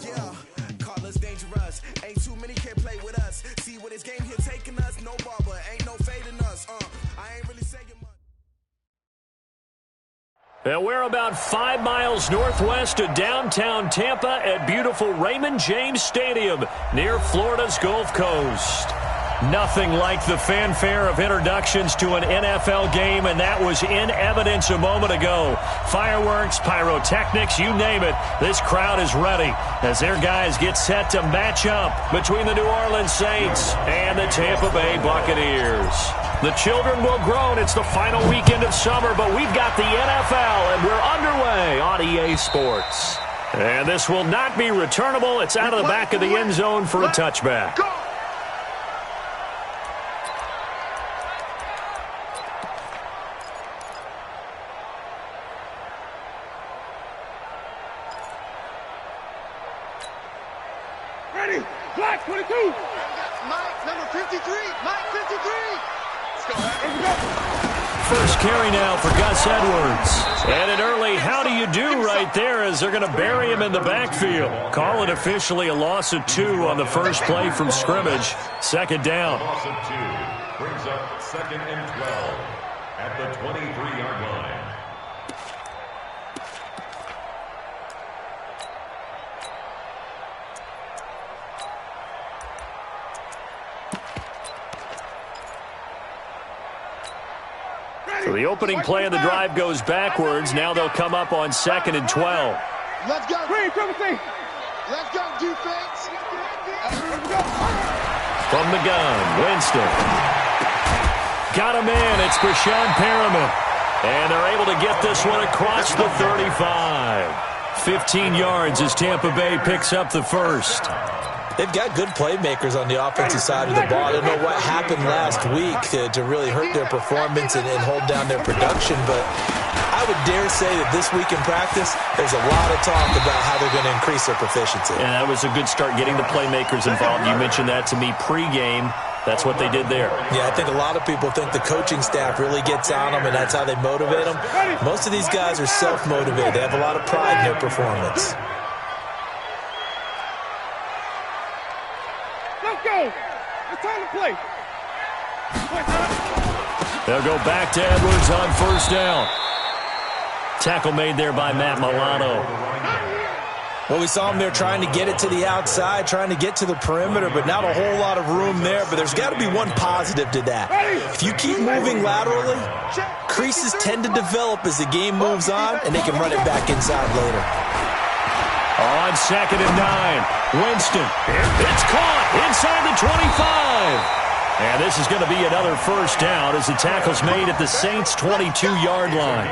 Yeah, call us dangerous. Ain't too many can play with us. See what this game here taking us. No barber, ain't no fading us. I ain't really saying much. And we're about 5 miles northwest of downtown Tampa at beautiful Raymond James Stadium near Florida's Gulf Coast. Nothing like the fanfare of introductions to an NFL game, and that was in evidence a moment ago. Fireworks, pyrotechnics, you name it. This crowd is ready as their guys get set to match up between the New Orleans Saints and the Tampa Bay Buccaneers. The children will groan. It's the final weekend of summer, but we've got the NFL, and we're underway on EA Sports. And this will not be returnable. It's out of the back of the end zone for a touchback. Ready, flag 22. Mike, number 53. Mike, 53. Let's go. First carry now for Gus Edwards. And an early how do you do right there as they're going to bury him in the backfield. Call it officially a loss of 2 on the first play from scrimmage. Second down. Loss of 2 brings up 2nd and 12 at the 23-yard line. So the opening play of the drive goes backwards. Now they'll come up on 2nd and 12. Let's go. Green, Timothy. Let's go, defense. From the gun, Winston. Got him in. It's Brashad Perriman. And they're able to get this one across the 35. 15 yards as Tampa Bay picks up the first. They've got good playmakers on the offensive side of the ball. I don't know what happened last week to really hurt their performance and hold down their production, but I would dare say that this week in practice, there's a lot of talk about how they're going to increase their proficiency. And that was a good start getting the playmakers involved. You mentioned that to me pregame. That's what they did there. Yeah, I think a lot of people think the coaching staff really gets on them, and that's how they motivate them. Most of these guys are self-motivated. They have a lot of pride in their performance. Let's go. It's time to play. They'll go back to Edwards on first down. Tackle made there by Matt Milano. Well, we saw him there trying to get it to the outside, trying to get to the perimeter, but not a whole lot of room there. But there's got to be one positive to that. If you keep moving laterally, creases tend to develop as the game moves on, and they can run it back inside later. On 2nd and 9, Winston. It's caught inside the 25. And this is going to be another first down as the tackle's made at the Saints' 22-yard line.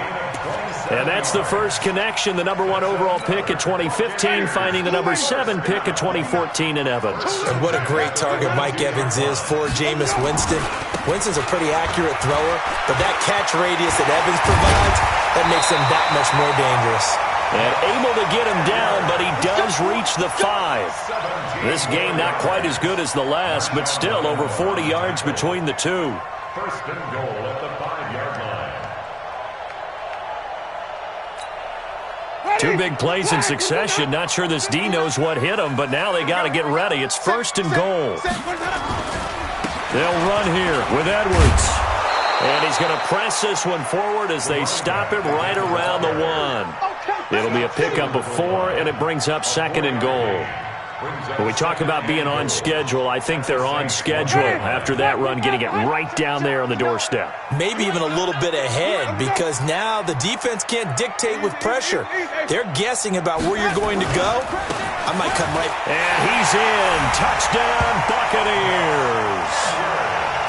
And that's the first connection, the number 1 overall pick at 2015, finding the number 7 pick at 2014 in Evans. And what a great target Mike Evans is for Jameis Winston. Winston's a pretty accurate thrower, but that catch radius that Evans provides, that makes him that much more dangerous. And able to get him down, but he does reach the 5. This game not quite as good as the last, but still over 40 yards between the two. First and goal at the 5-yard line. 2 big plays in succession. Not sure this D knows what hit him, but now they got to get ready. It's first and goal. They'll run here with Edwards. And he's going to press this one forward as they stop him right around the 1. It'll be a pickup of 4, and it brings up 2nd and goal. When we talk about being on schedule, I think they're on schedule after that run, getting it right down there on the doorstep. Maybe even a little bit ahead, because now the defense can't dictate with pressure. They're guessing about where you're going to go. I might come right. And he's in. Touchdown, Buccaneers.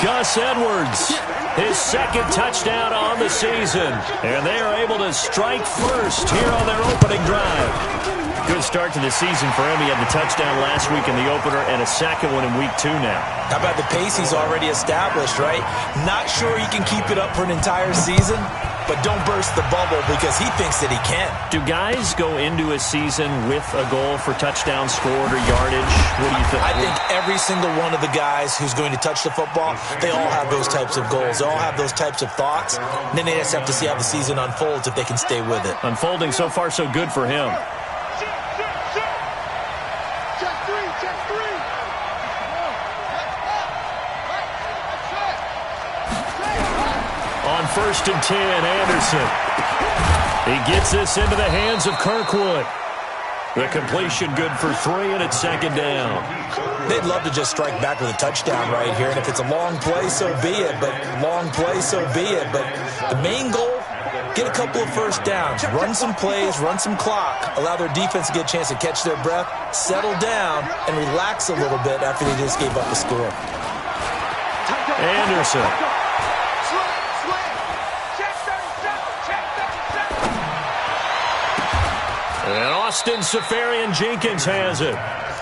Gus Edwards, his 2nd touchdown on the season. And they are able to strike first here on their opening drive. Good start to the season for him. He had the touchdown last week in the opener and a 2nd one in week 2 now. How about the pace he's already established, right? Not sure he can keep it up for an entire season, but don't burst the bubble because he thinks that he can. Do guys go into a season with a goal for touchdown scored or yardage? What do you think? I think every single one of the guys who's going to touch the football, they all have those types of goals. They all have those types of thoughts. And then they just have to see how the season unfolds if they can stay with it. Unfolding so far so good for him. 1st and 10, Anderson. He gets this into the hands of Kirkwood. The completion good for 3, and it's 2nd down. They'd love to just strike back with a touchdown right here, and if it's a long play, so be it. But the main goal, get a couple of first downs, run some plays, run some clock, allow their defense to get a chance to catch their breath, settle down, and relax a little bit after they just gave up the score. Anderson. And Austin Safarian-Jenkins has it.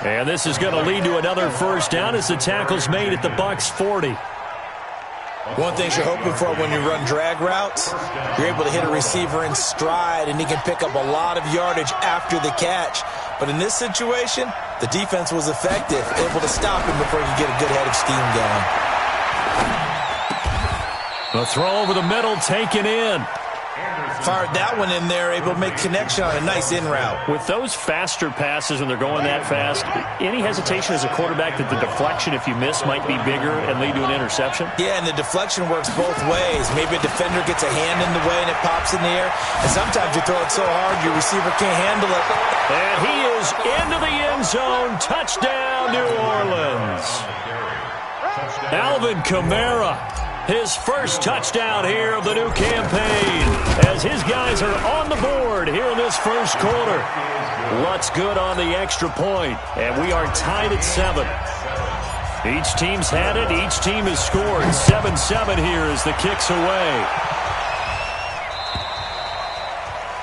And this is going to lead to another first down as the tackle's made at the Bucs 40. One thing you're hoping for when you run drag routes, you're able to hit a receiver in stride, and he can pick up a lot of yardage after the catch. But in this situation, the defense was effective, able to stop him before he could get a good head of steam going. The throw over the middle taken in. Fired that one in there, able to make connection on a nice in route. With those faster passes when they're going that fast, any hesitation as a quarterback that the deflection, if you miss, might be bigger and lead to an interception? Yeah, and the deflection works both ways. Maybe a defender gets a hand in the way and it pops in the air. And sometimes you throw it so hard your receiver can't handle it. And he is into the end zone. Touchdown, New Orleans. Alvin Kamara. His first touchdown here of the new campaign as his guys are on the board here in this first quarter. What's good on the extra point? And we are tied at 7. Each team's had it. Each team has scored. 7-7 here as the kick's away.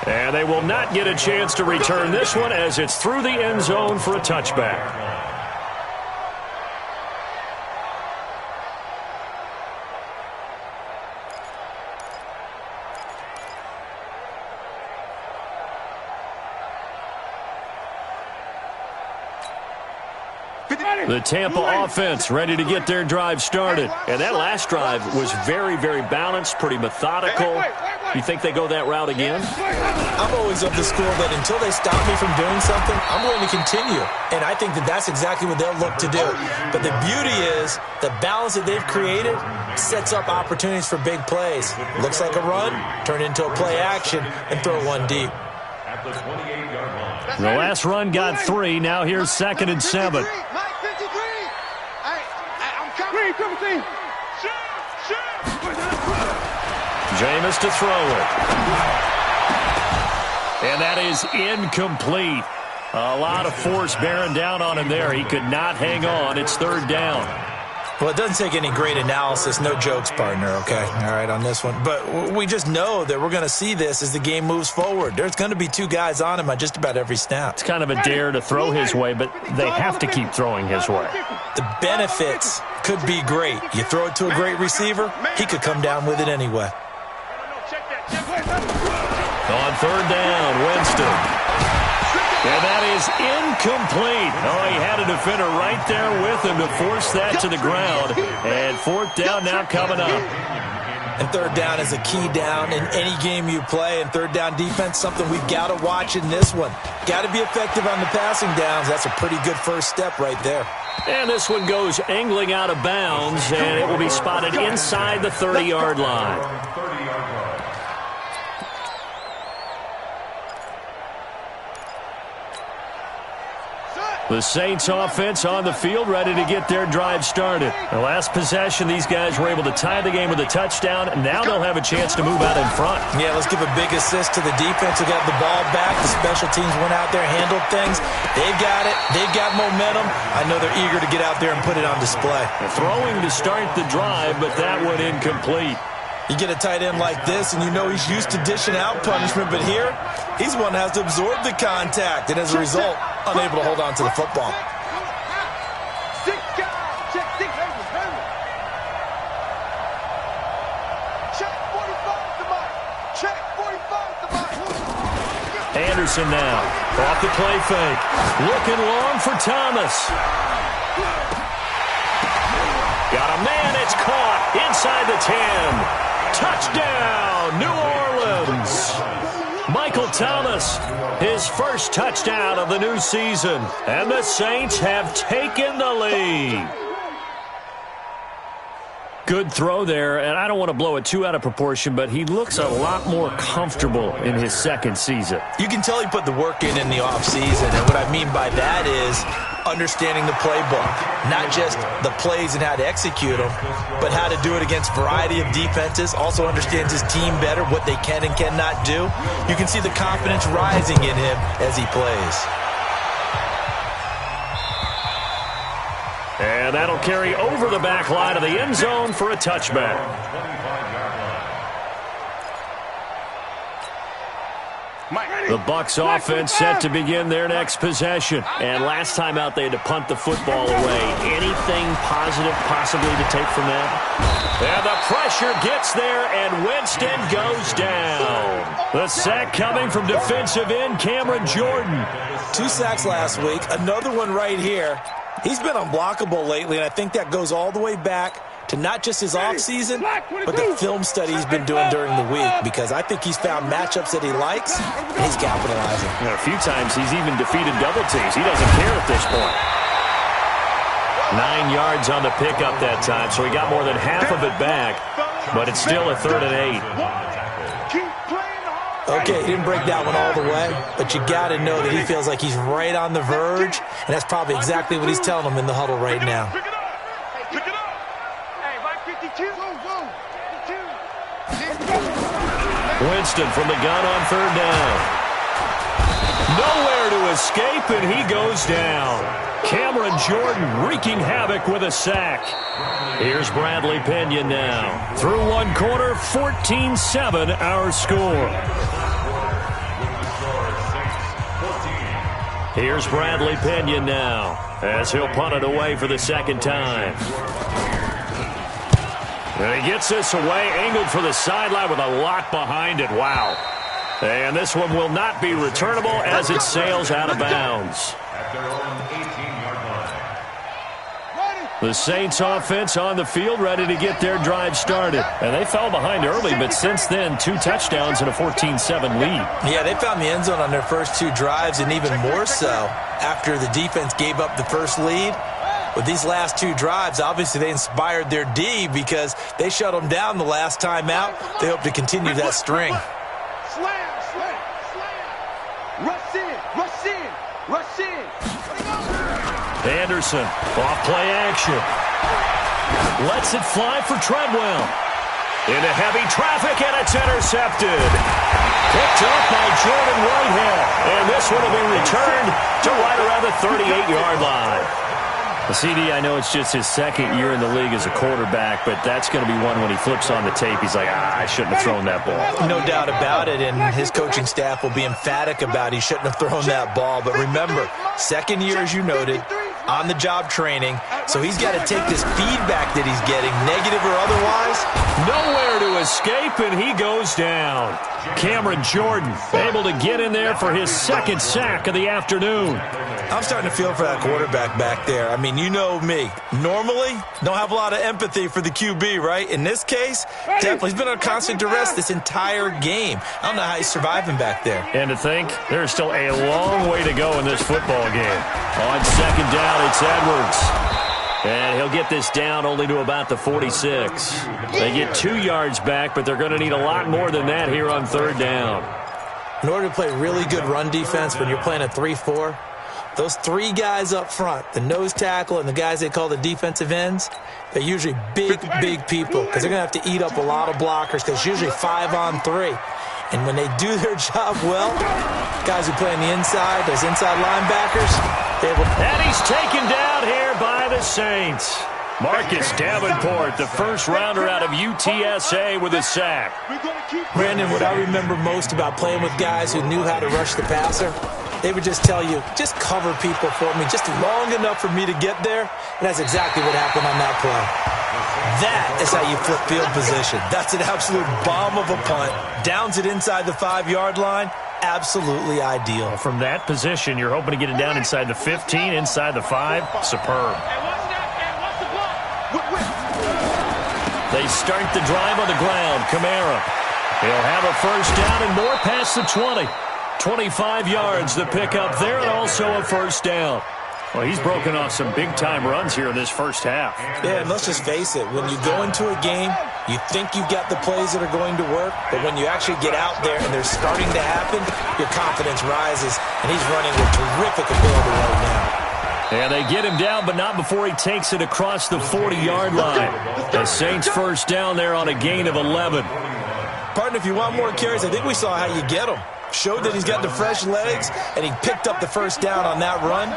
And they will not get a chance to return this one as it's through the end zone for a touchback. The Tampa offense ready to get their drive started. And that last drive was very, very balanced, pretty methodical. You think they go that route again? I'm always of the school that until they stop me from doing something, I'm going to continue. And I think that that's exactly what they'll look to do. But the beauty is the balance that they've created sets up opportunities for big plays. Looks like a run, turn into a play action, and throw one deep. At the 28-yard line. The last run got 3. Now here's 2nd and 7. Jameis to throw it. And that is incomplete. A lot of force bearing down on him there. He could not hang on. It's 3rd down. Well, it doesn't take any great analysis. No jokes, partner, okay? All right, on this one. But we just know that we're going to see this as the game moves forward. There's going to be 2 guys on him on just about every snap. It's kind of a dare to throw his way, but they have to keep throwing his way. The benefits could be great. You throw it to a great receiver, he could come down with it anyway. On 3rd down, Winston. And that is incomplete. Oh, he had a defender right there with him to force that to the ground. And 4th down now coming up. And 3rd down is a key down in any game you play. And 3rd down defense, something we've got to watch in this one. Got to be effective on the passing downs. That's a pretty good first step right there. And this one goes angling out of bounds, and it will be spotted inside the 30-yard line. The Saints offense on the field, ready to get their drive started. The last possession, these guys were able to tie the game with a touchdown. Now they'll have a chance to move out in front. Yeah, let's give a big assist to the defense who got the ball back. The special teams went out there, handled things. They've got it. They've got momentum. I know they're eager to get out there and put it on display. Throwing to start the drive, but that one incomplete. You get a tight end like this, and you know he's used to dishing out punishment, but here, he's one that has to absorb the contact, and as a result, unable to hold on to the football. Anderson now, off the play fake, looking long for Thomas. Got a man, it's caught inside the 10. Touchdown, New Orleans. Michael Thomas, his first touchdown of the new season. And the Saints have taken the lead. Good throw there, and I don't want to blow it too out of proportion, but he looks a lot more comfortable in his second season. You can tell he put the work in the offseason, and what I mean by that is understanding the playbook, not just the plays and how to execute them, but how to do it against a variety of defenses, also understands his team better, what they can and cannot do. You can see the confidence rising in him as he plays. And that'll carry over the back line of the end zone for a touchback. The Bucs offense set to begin their next possession. And last time out, they had to punt the football away. Anything positive possibly to take from that? And the pressure gets there, and Winston goes down. The sack coming from defensive end Cameron Jordan. 2 sacks last week, another one right here. He's been unblockable lately, and I think that goes all the way back to not just his offseason, but the film study he's been doing during the week, because I think he's found matchups that he likes, and he's capitalizing. A few times he's even defeated double teams. He doesn't care at this point. 9 yards on the pickup that time, so he got more than half of it back, but it's still a 3rd and 8. Okay, he didn't break that one all the way, but you got to know that he feels like he's right on the verge, and that's probably exactly what he's telling them in the huddle right now. Winston from the gun on 3rd down. Nowhere to escape, and he goes down. Cameron Jordan wreaking havoc with a sack. Here's Bradley Pinion now. Through 1 quarter, 14-7 our score. Here's Bradley Pinion now as he'll punt it away for the 2nd time. And he gets this away, angled for the sideline with a lot behind it. Wow. And this one will not be returnable as it sails out of bounds. The Saints offense on the field ready to get their drive started. And they fell behind early, but since then, 2 touchdowns and a 14-7 lead. Yeah, they found the end zone on their first 2 drives, and even more so after the defense gave up the first lead. With these last 2 drives, obviously they inspired their D because they shut them down the last time out. They hope to continue that string. Slam, slam, slam. Rush in, rush in, rush in. Anderson, off play action. Lets it fly for Treadwell. Into heavy traffic, and it's intercepted. Picked up by Jordan Whitehead. And this one will be returned to right around the 38-yard line. The CD, I know it's just his 2nd year in the league as a quarterback, but that's going to be one when he flips on the tape, he's like, I shouldn't have thrown that ball. No doubt about it, and his coaching staff will be emphatic about he shouldn't have thrown that ball. But remember, 2nd year, as you noted, on-the-job training, so he's got to take this feedback that he's getting, negative or otherwise. Nowhere to escape, and he goes down. Cameron Jordan able to get in there for his 2nd sack of the afternoon. I'm starting to feel for that quarterback back there. I mean, you know me. Normally, don't have a lot of empathy for the QB, right? In this case, definitely he's been under constant duress this entire game. I don't know how he's surviving back there. And to think, there's still a long way to go in this football game. On 2nd down, it's Edwards. And he'll get this down only to about the 46. They get 2 yards back, but they're going to need a lot more than that here on 3rd down. In order to play really good run defense when you're playing a 3-4, those 3 guys up front, the nose tackle and the guys they call the defensive ends, they're usually big, big people because they're going to have to eat up a lot of blockers because it's usually 5-on-3. And when they do their job well, guys who play on the inside, those inside linebackers, they will. And he's taken down here by the Saints. Marcus Davenport, the first rounder out of UTSA with a sack. Brandon, what I remember most about playing with guys who knew how to rush the passer, they would just tell you, just cover people for me, just long enough for me to get there. And that's exactly what happened on that play. That is how you flip field position. That's an absolute bomb of a punt. Downs it inside the 5-yard line. Absolutely ideal. From that position, you're hoping to get it down inside the 15, inside the 5. Superb. They start the drive on the ground. Kamara. He'll have a first down and more past the 20. 25 yards the pickup there, and also a first down. Well, he's broken off some big-time runs here in this first half. Yeah, and let's just face it. When you go into a game, you think you've got the plays that are going to work, but when you actually get out there and they're starting to happen, your confidence rises, and he's running with terrific ability right now. And they get him down, but not before he takes it across the 40-yard line. The Saints first down there on a gain of 11. Partner, if you want more carries, I think we saw how you get him. Showed that he's got the fresh legs, and he picked up the first down on that run.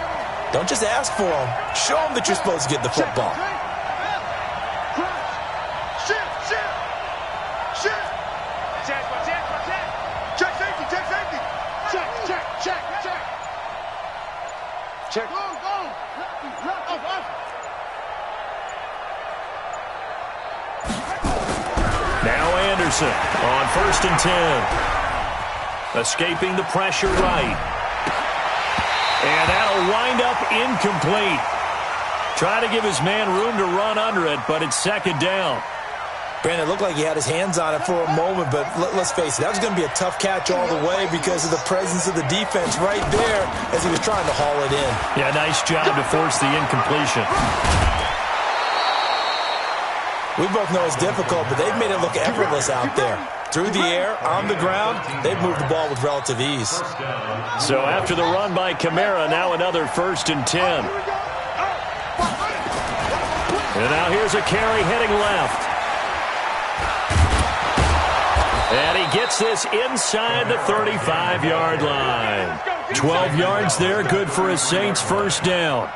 Don't just ask for him. Show him that you're supposed to get the football. Check. Go. Now Anderson on 1st and 10. Escaping the pressure right. And that'll wind up incomplete. Try to give his man room to run under it, but it's second down. Brandon, it looked like he had his hands on it for a moment, but let's face it, that was going to be a tough catch all the way because of the presence of the defense right there as he was trying to haul it in. Yeah, nice job to force the incompletion. We both know it's difficult, but they've made it look effortless out there. Through the air, on the ground, they've moved the ball with relative ease. So after the run by Kamara, now another 1st and 10. And now here's a carry heading left. And he gets this inside the 35-yard line. 12 yards there, good for a Saints first down.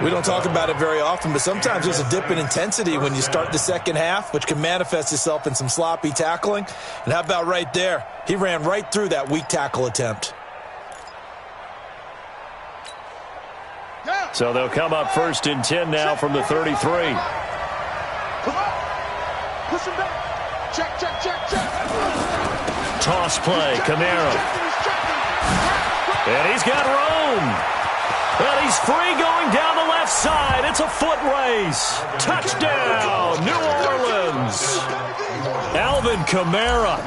We don't talk about it very often, but sometimes there's a dip in intensity when you start the second half, which can manifest itself in some sloppy tackling. And how about right there? He ran right through that weak tackle attempt. So they'll come up 1st and 10 now from the 33. Push him back. Check. Toss play, Kamara. And he's got room. And he's free going down the left side. It's a foot race. Touchdown, New Orleans. Alvin Kamara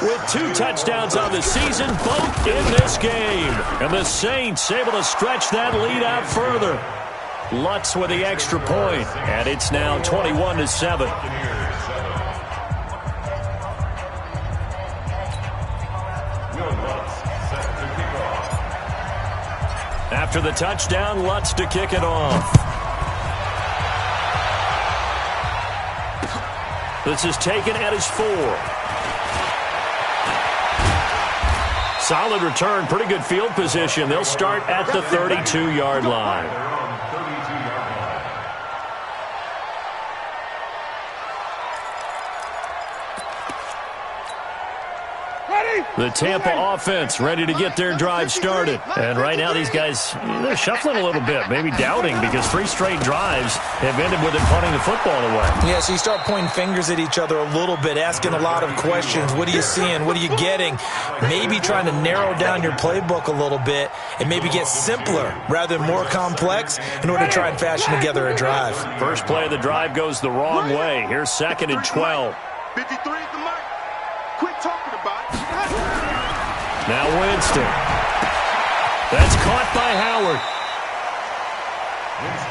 with 2 touchdowns on the season, both in this game. And the Saints able to stretch that lead out further. Lutz with the extra point, and it's now 21-7. After the touchdown, Lutz to kick it off. This is taken at his 4. Solid return, pretty good field position. They'll start at the 32-yard line. The Tampa offense ready to get their drive started. And right now these guys, they're shuffling a little bit, maybe doubting because 3 straight drives have ended with them punting the football away. Yeah, so you start pointing fingers at each other a little bit, asking a lot of questions. What are you seeing? What are you getting? Maybe trying to narrow down your playbook a little bit and maybe get simpler rather than more complex in order to try and fashion together a drive. First play of the drive goes the wrong way. Here's 2nd and 12. 53 is the mark. Quit talking about it. Now Winston. That's caught by Howard.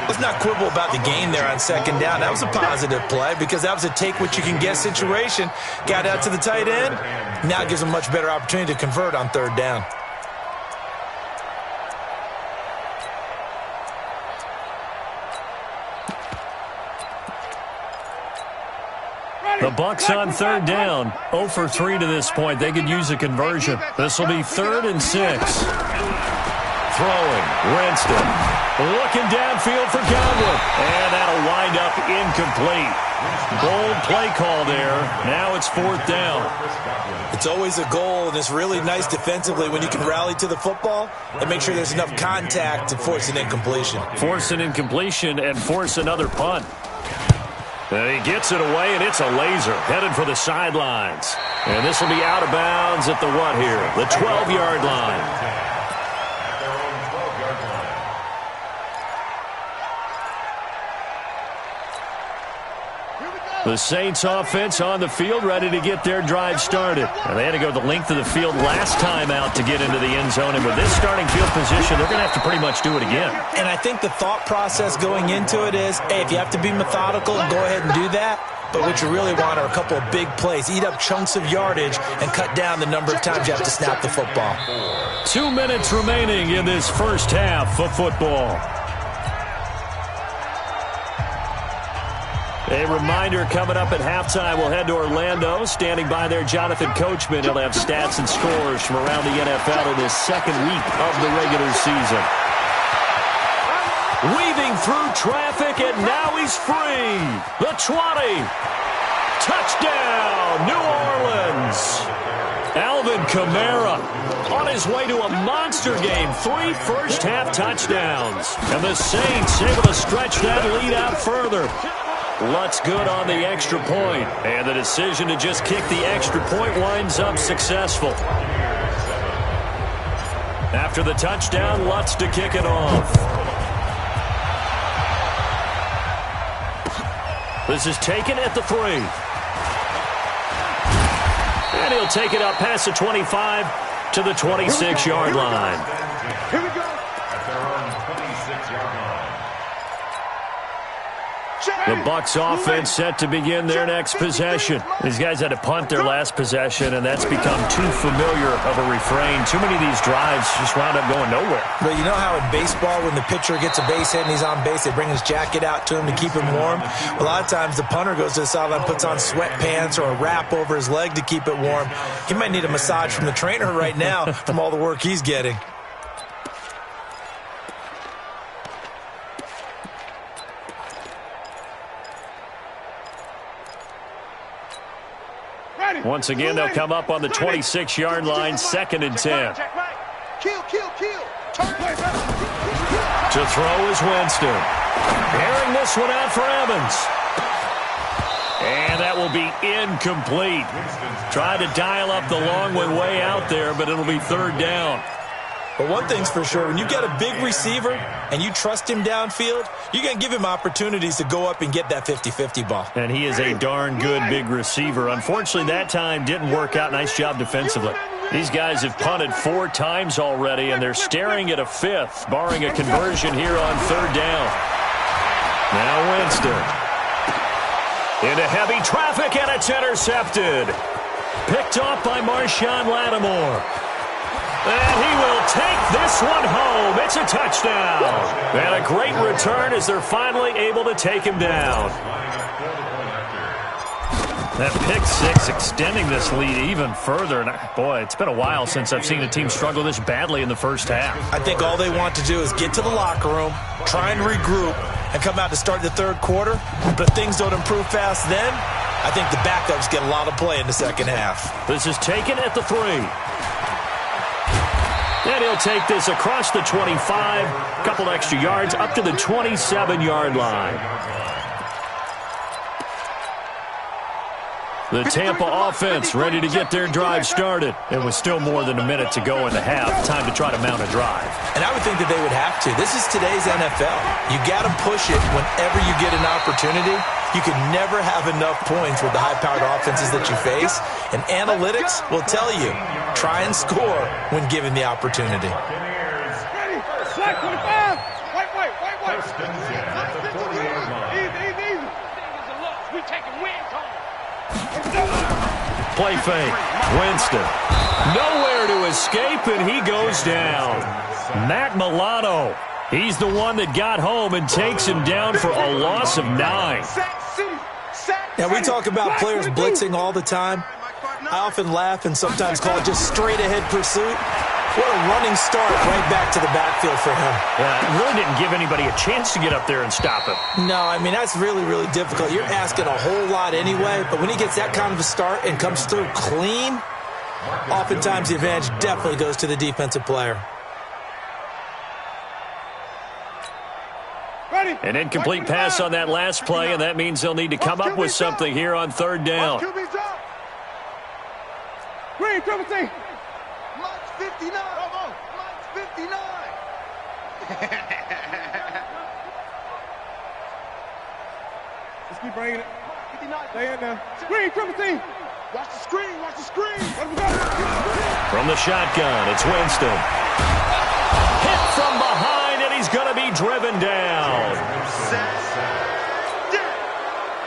Let's not quibble about the gain there on 2nd down. That was a positive play because that was a take-what-you-can-get situation. Got out to the tight end. Now it gives them a much better opportunity to convert on 3rd down. The Bucs on 3rd down. 0 for 3 to this point. They could use a conversion. This will be 3rd and 6. Throwing. Winston. Looking downfield for Godwin. And that'll wind up incomplete. Bold play call there. Now it's 4th down. It's always a goal, and it's really nice defensively when you can rally to the football and make sure there's enough contact to force an incompletion. Force an incompletion and force another punt. And he gets it away, and it's a laser headed for the sidelines. And this will be out of bounds at the what here? The 12-yard line. Here we go. The Saints offense on the field, ready to get their drive started. And they had to go the length of the field last time out to get into the end zone. And with this starting field position, they're going to have to pretty much do it again. And I think the thought process going into it is, hey, if you have to be methodical, go ahead and do that. But what you really want are a couple of big plays. Eat up chunks of yardage and cut down the number of times you have to snap the football. 2 minutes remaining in this first half of football. A reminder coming up at halftime, we'll head to Orlando. Standing by there, Jonathan Coachman. He'll have stats and scores from around the NFL in this second week of the regular season. Weaving through traffic, and now he's free. The 20. Touchdown, New Orleans. Alvin Kamara on his way to a monster game. 3 first-half touchdowns. And the Saints able to stretch that lead out further. Lutz good on the extra point, and the decision to just kick the extra point winds up successful. After the touchdown, Lutz to kick it off. This is taken at the 3. And he'll take it up past the 25 to the 26-yard line. Here we go. At their own 26-yard line. The Bucs offense set to begin their next possession. These guys had to punt their last possession, and that's become too familiar of a refrain. Too many of these drives just wound up going nowhere. But you know how in baseball, when the pitcher gets a base hit and he's on base, they bring his jacket out to him to keep him warm? A lot of times the punter goes to the sideline, puts on sweatpants or a wrap over his leg to keep it warm. He might need a massage from the trainer right now from all the work he's getting. Once again, they'll come up on the 26-yard line, 2nd and 10. Kill. To throw is Winston. Airing this one out for Evans. And that will be incomplete. Tried to dial up the long one way out there, but it'll be 3rd down. But one thing's for sure, when you get a big receiver and you trust him downfield, you're going to give him opportunities to go up and get that 50-50 ball. And he is a darn good big receiver. Unfortunately, that time didn't work out. Nice job defensively. These guys have punted 4 times already, and they're staring at a 5th, barring a conversion here on 3rd down. Now Winston. Into heavy traffic, and it's intercepted. Picked off by Marshawn Lattimore. And he will take this one home. It's a touchdown. And a great return as they're finally able to take him down. That pick 6 extending this lead even further. And boy, it's been a while since I've seen a team struggle this badly in the first half. I think all they want to do is get to the locker room, try and regroup, and come out to start the 3rd quarter. But if things don't improve fast then, I think the backups get a lot of play in the second half. This is taken at the 3. And he'll take this across the 25, a couple extra yards, up to the 27-yard line. The Tampa offense ready to get their drive started. It was still more than a minute to go in the half. Time to try to mount a drive. And I would think that they would have to. This is today's NFL. You got to push it whenever you get an opportunity. You can never have enough points with the high-powered offenses that you face. And analytics will tell you, try and score when given the opportunity. Ready. Slack 25. Wait. Easy. We taking wins home. Play fake. Winston. Nowhere to escape, and he goes down. Matt Milano. He's the one that got home and takes him down for a loss of 9. Now, we talk about players blitzing all the time. I often laugh and sometimes call it just straight-ahead pursuit. What a running start right back to the backfield for him. Yeah, it really didn't give anybody a chance to get up there and stop him. No, I mean, that's really, really difficult. You're asking a whole lot anyway, but when he gets that kind of a start and comes through clean, oftentimes the advantage definitely goes to the defensive player. An incomplete pass on that last play, and that means they'll need to come up with something here on 3rd down. Green, triple T. Lunch 59. Lunch 59. Let's keep bringing it. 59. Stay in there. Screen, triple team. Watch the screen, watch the screen. From the shotgun, it's Winston. Hit from behind, and he's going to be driven down.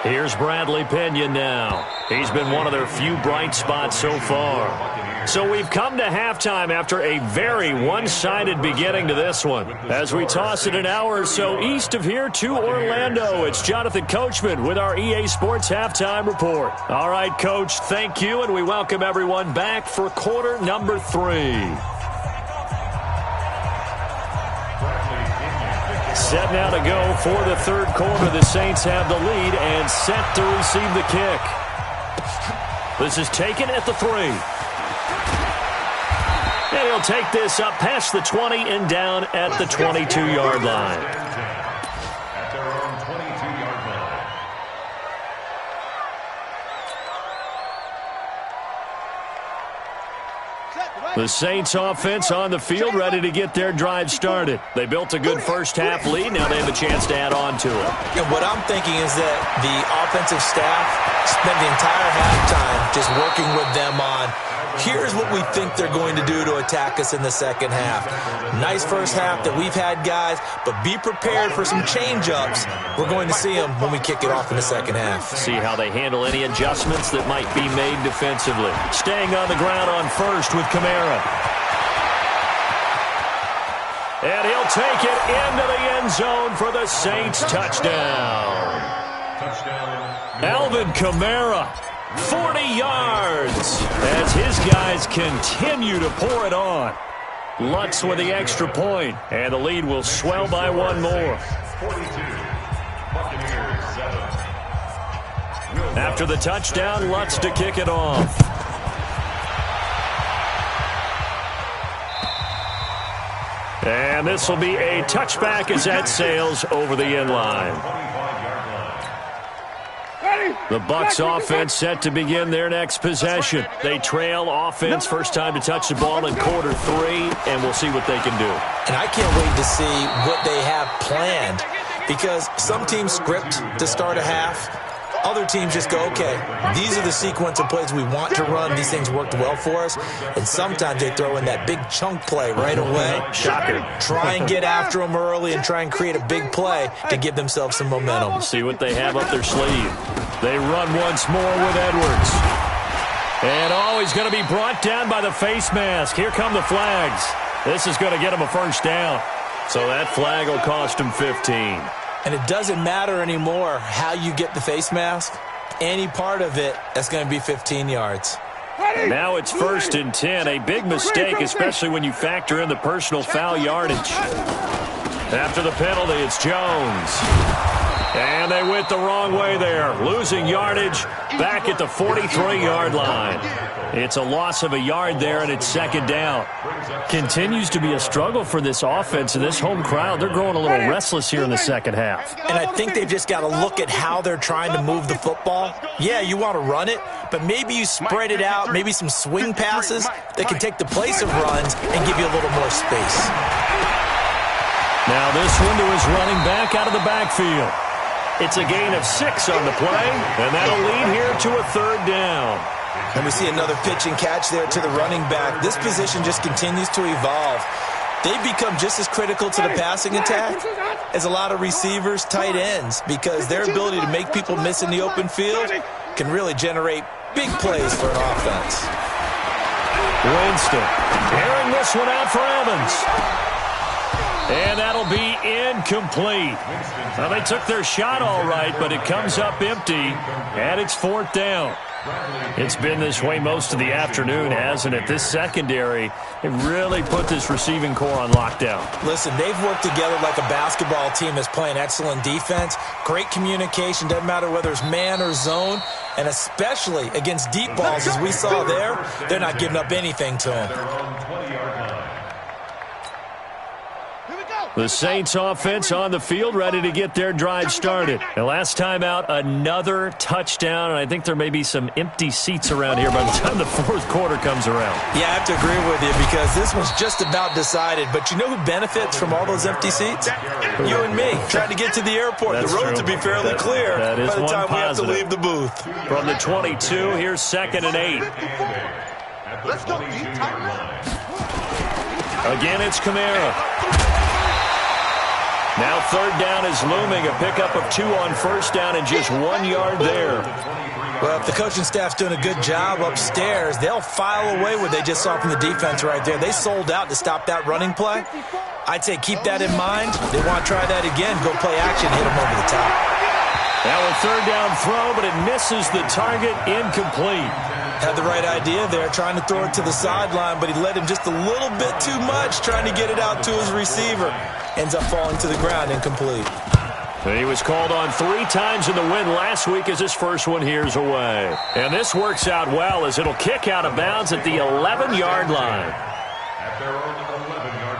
Here's Bradley Pinion now. He's been one of their few bright spots so far. So we've come to halftime after a very one-sided beginning to this one. As we toss it an hour or so east of here to Orlando, it's Jonathan Coachman with our EA Sports Halftime Report. All right, Coach, thank you, and we welcome everyone back for quarter number 3. Set now to go for the third quarter. The Saints have the lead and set to receive the kick. This is taken at the 3. And he'll take this up past the 20 and down at the 22-yard line. At their own 22-yard line. The Saints offense on the field, ready to get their drive started. They built a good first-half lead. Now they have a chance to add on to it. And what I'm thinking is that the offensive staff spent the entire halftime just working with them on, here's what we think they're going to do to attack us in the second half. Nice first half that we've had, guys, but be prepared for some change-ups. We're going to see them when we kick it off in the second half. See how they handle any adjustments that might be made defensively. Staying on the ground on first with Kamara. And he'll take it into the end zone for the Saints touchdown. Alvin Kamara. 40 yards as his guys continue to pour it on. Lutz with the extra point, and the lead will swell by one more. After the touchdown, Lutz to kick it off. And this will be a touchback as that sails over the end line. The Bucs offense set to begin their next possession. They trail offense, first time to touch the ball in quarter 3, and we'll see what they can do. And I can't wait to see what they have planned, because some teams script to start a half. Other teams just go, okay, these are the sequence of plays we want to run. These things worked well for us. And sometimes they throw in that big chunk play right away. Shocker. Try and get after them early and try and create a big play to give themselves some momentum. See what they have up their sleeve. They run once more with Edwards. And he's going to be brought down by the face mask. Here come the flags. This is going to get him a first down. So that flag will cost him 15. And it doesn't matter anymore how you get the face mask. Any part of it, that's going to be 15 yards. Now it's 1st and 10. A big mistake, especially when you factor in the personal foul yardage. After the penalty, it's Jones. And they went the wrong way there. Losing yardage back at the 43-yard line. It's a loss of a yard there, and it's second down. Continues to be a struggle for this offense and this home crowd. They're growing a little restless here in the second half. And I think they've just got to look at how they're trying to move the football. Yeah, you want to run it, but maybe you spread it out, maybe some swing passes that can take the place of runs and give you a little more space. Now this one to his running back out of the backfield. It's a gain of 6 on the play, and that'll lead here to a third down. And we see another pitch and catch there to the running back. This position just continues to evolve. They've become just as critical to the passing attack as a lot of receivers, tight ends, because their ability to make people miss in the open field can really generate big plays for an offense. Winston airing this one out for Evans. And that'll be incomplete. Well, they took their shot all right, but it comes up empty, and it's 4th down. It's been this way most of the afternoon, hasn't it? This secondary, it really put this receiving core on lockdown. Listen, they've worked together like a basketball team that's playing excellent defense. Great communication, doesn't matter whether it's man or zone, and especially against deep balls, as we saw there, they're not giving up anything to them. The Saints offense on the field, ready to get their drive started. And last time out, another touchdown, and I think there may be some empty seats around here by the time the fourth quarter comes around. Yeah, I have to agree with you because this was just about decided. But you know who benefits from all those empty seats? You and me, trying to get to the airport. That's the road true. to be fairly clear that is by the time one we have to positive. leave the booth. From the 22, here's 2nd and 8. Let's go, D. Again, it's Kamara. Now 3rd down is looming. A pickup of 2 on 1st down and just 1 yard there. Well, if the coaching staff's doing a good job upstairs, they'll file away what they just saw from the defense right there. They sold out to stop that running play. I'd say keep that in mind. They want to try that again. Go play action, hit them over the top. Now a 3rd down throw, but it misses the target, incomplete. Had the right idea there, trying to throw it to the sideline, but he led him just a little bit too much, trying to get it out to his receiver. Ends up falling to the ground, incomplete. He was called on 3 times in the win last week as his first one here's away. And this works out well as it'll kick out of bounds at the 11-yard line. At their own 11-yard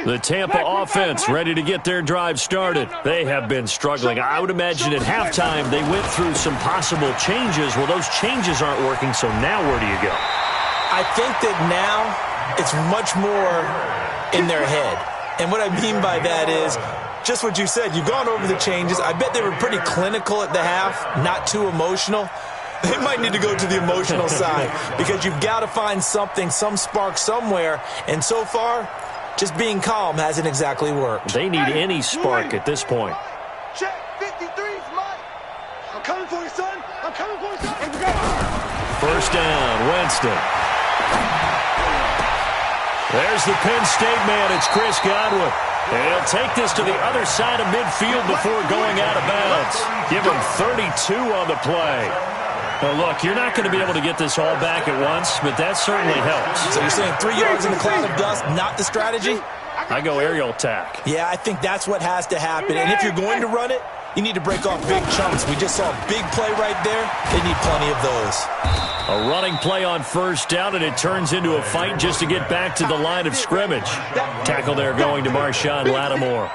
line. The Tampa offense ready to get their drive started. They have been struggling. I would imagine at halftime they went through some possible changes. Well, those changes aren't working, so now where do you go? I think that now it's much more in their head. And what I mean by that is just what you said. You've gone over the changes. I bet they were pretty clinical at the half, not too emotional. They might need to go to the emotional side because you've got to find something, some spark somewhere. And so far, just being calm hasn't exactly worked. They need any spark at this point. Check, 53's mine. I'm coming for you, son. I'm coming for you, son. 1st down, Winston. There's the Penn State man. It's Chris Godwin. And he'll take this to the other side of midfield before going out of bounds. Give him 32 on the play. Well, look, you're not going to be able to get this all back at once, but that certainly helps. So you're saying 3 yards in the cloud of dust, not the strategy? I go aerial attack. Yeah, I think that's what has to happen. And if you're going to run it, you need to break off big chunks. We just saw a big play right there. They need plenty of those. A running play on 1st down, and it turns into a fight just to get back to the line of scrimmage. Tackle there going to Marshawn Lattimore.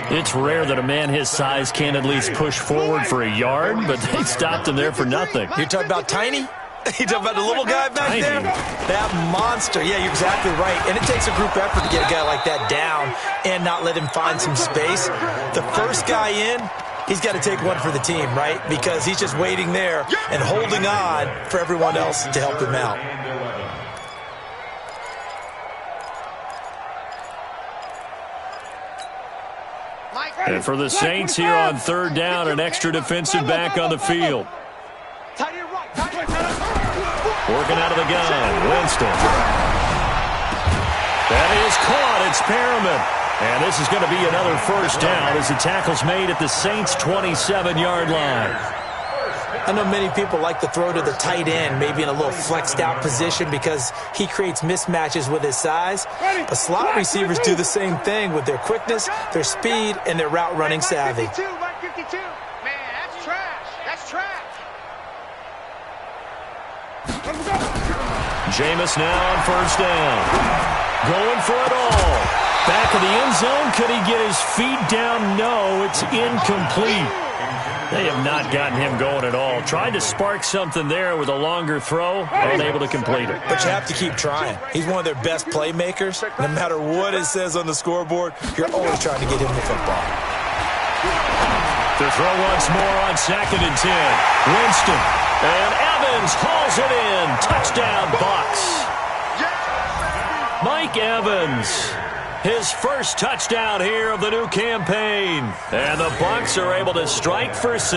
It's rare that a man his size can't at least push forward for a yard, but they stopped him there for nothing. You're talking about Tiny? You talking about the little guy back there? That monster. Yeah, you're exactly right. And it takes a group effort to get a guy like that down and not let him find some space. The first guy in, he's got to take one for the team, right? Because he's just waiting there and holding on for everyone else to help him out. And for the Saints here on 3rd down, an extra defensive back on the field. Working out of the gun, Winston. That is caught. It's Perriman. And this is going to be another 1st down as the tackle's made at the Saints' 27-yard line. I know many people like to throw to the tight end, maybe in a little flexed out position because he creates mismatches with his size. But slot receivers do the same thing with their quickness, their speed, and their route running savvy. 52. Man, that's trash. That's trash. Jameis now on 1st down. Going for it all. Back of the end zone. Could he get his feet down? No, it's incomplete. They have not gotten him going at all. Tried to spark something there with a longer throw. Unable to complete it. But you have to keep trying. He's one of their best playmakers. No matter what it says on the scoreboard, you're always trying to get him the football. To throw once more on 2nd and 10. Winston. And Evans hauls it in. Touchdown, Bucs. Mike Evans. His first touchdown here of the new campaign. And the Bucs are able to strike for 6.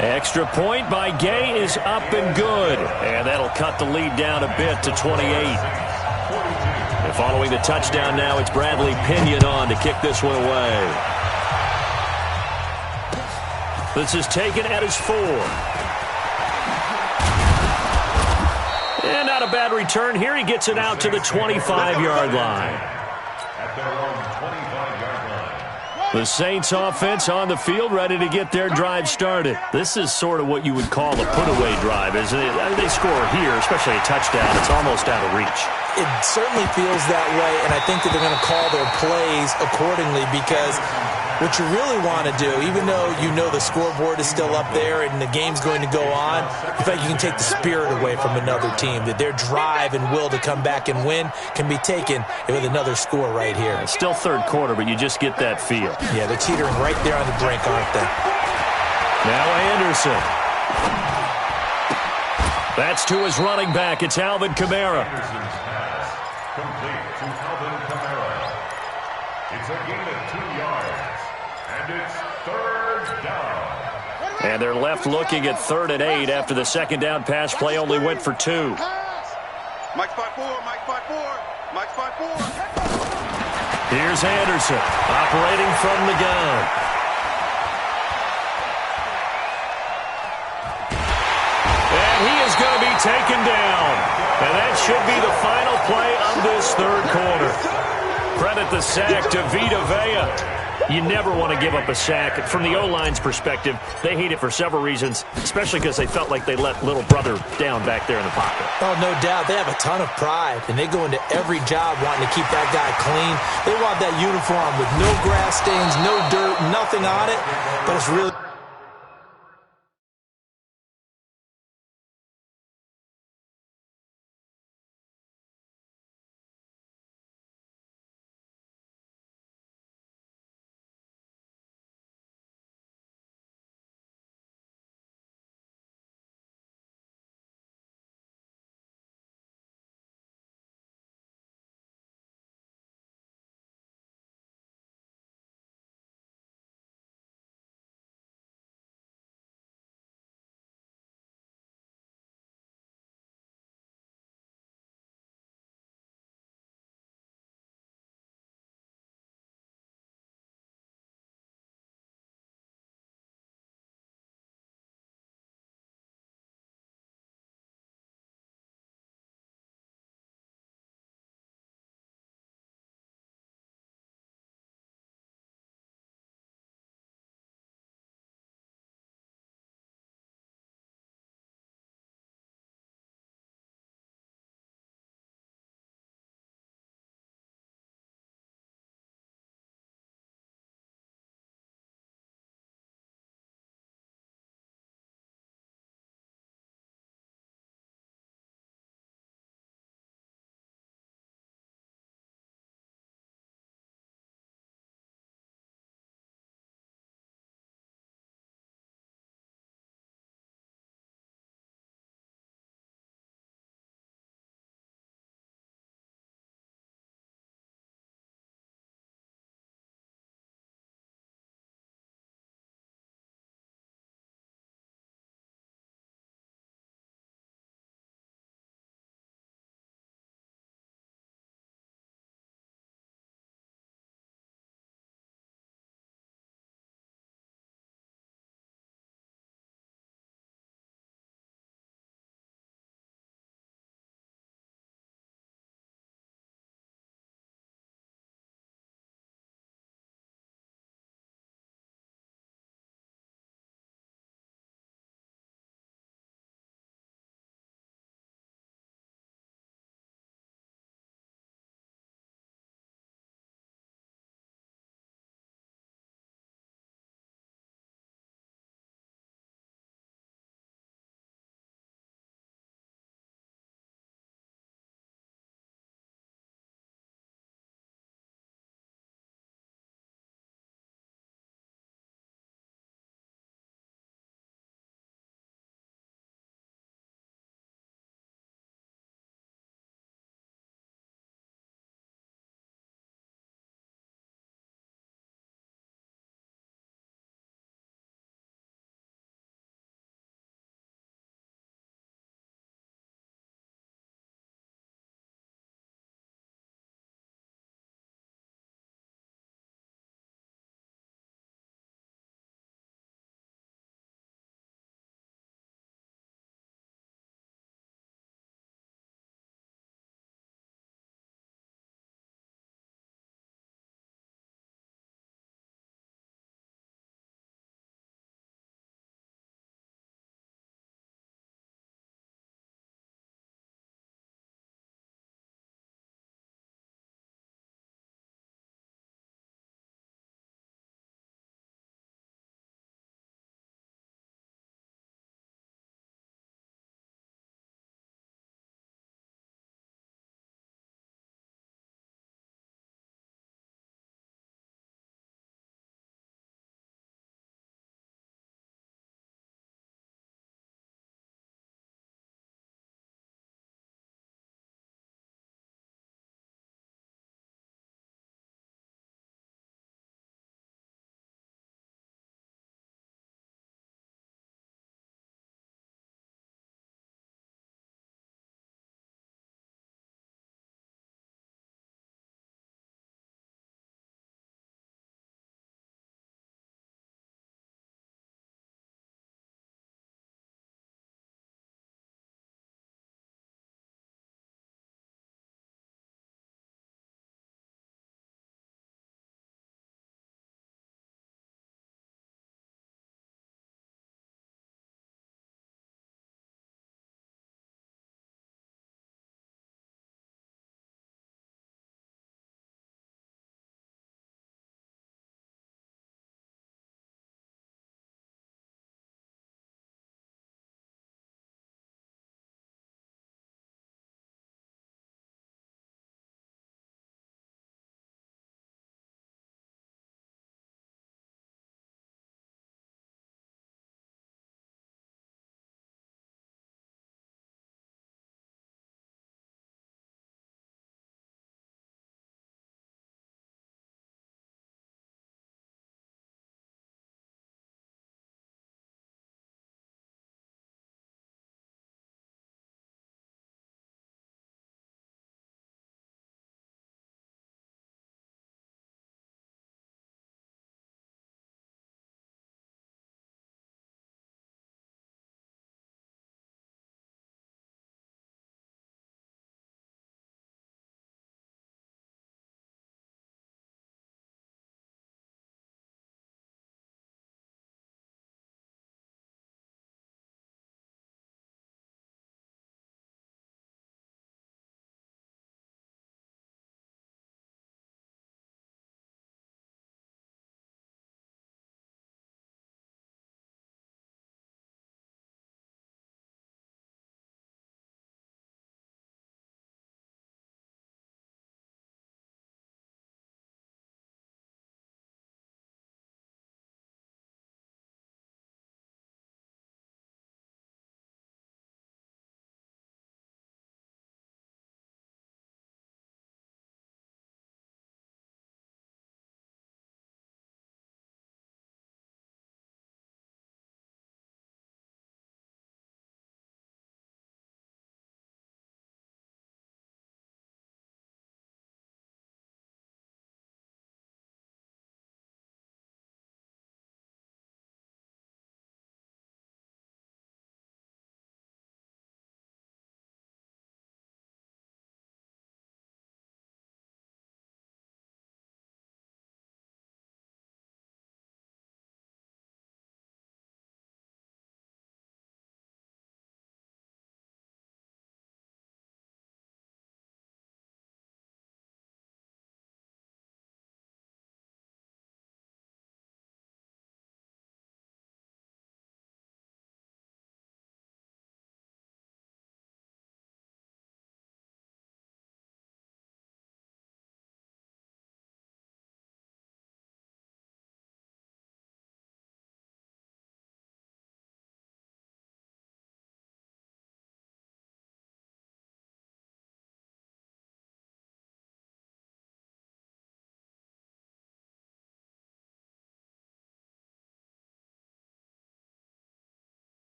Extra point by Gay is up and good. And that'll cut the lead down a bit to 28. And following the touchdown now, it's Bradley Pinion on to kick this one away. This is taken at his 4. And not a bad return here. He gets it out to the 25-yard line. At their own 25-yard line. The Saints offense on the field, ready to get their drive started. This is sort of what you would call a put-away drive, isn't it? They score here, especially a touchdown. It's almost out of reach. It certainly feels that way, and I think that they're going to call their plays accordingly because what you really want to do, even though you know the scoreboard is still up there and the game's going to go on, I feel like you can take the spirit away from another team, that their drive and will to come back and win can be taken with another score right here. It's still third quarter, but you just get that feel. Yeah, they're teetering right there on the brink, aren't they? Now Anderson. That's to his running back. It's Alvin Kamara. Anderson's pass complete to Alvin Kamara. It's a gain of 2 yards, and it's third down. And they're left looking at 3rd and 8 after the second down pass play only went for 2. Mike 5-4, Mike 5-4, Mike 5-4. Here's Anderson operating from the gun. And he is going to be taken down. And that should be the final play of this third quarter. Credit the sack to Vita Vea. You never want to give up a sack. From the O-line's perspective, they hate it for several reasons, especially because they felt like they let little brother down back there in the pocket. Oh, no doubt. They have a ton of pride, and they go into every job wanting to keep that guy clean. They want that uniform with no grass stains, no dirt, nothing on it, but it's really